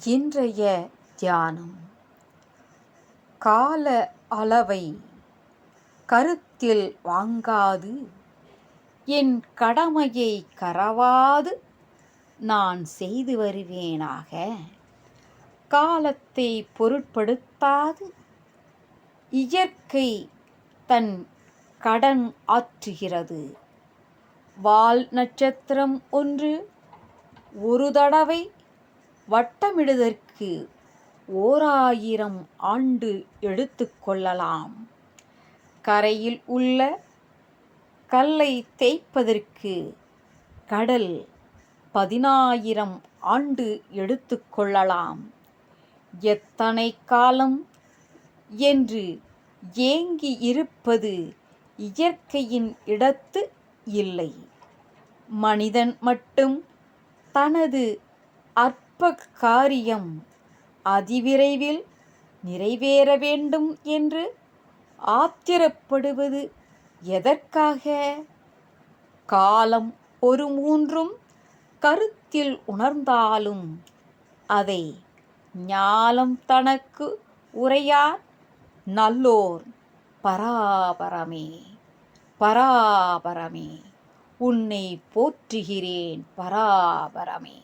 இன்றைய தியானம் கால அளவை கருத்தில் வாங்காது என் கடமையை கரவாது நான் செய்து வருவேனாக. காலத்தை பொருட்படுத்தாது இயற்கை தன் கடன் ஆற்றுகிறது. வால் நட்சத்திரம் ஒன்று ஒரு தடவை வட்டமிடுதற்கு 1000 ஆண்டு எடுத்துக்கொள்ளலாம். கரையில் உள்ள கல்லை தேய்ப்பதற்கு கடல் 10000 ஆண்டு எடுத்துக்கொள்ளலாம். எத்தனை காலம் என்று ஏங்கி இருப்பது இயற்கையின் இடத்து இல்லை. மனிதன் மட்டும் தனது அற்ப காரியம் அதிவிரைவில் நிறைவேற வேண்டும் என்று ஆத்திரப்படுவது எதற்காக? காலம் ஒரு மூன்றும் கருத்தில் உணர்ந்தாலும் அதை ஞாலம் தனக்கு உரையார் நல்லோர். பராபரமே பராபரமே உன்னை போற்றுகிறேன் பராபரமே.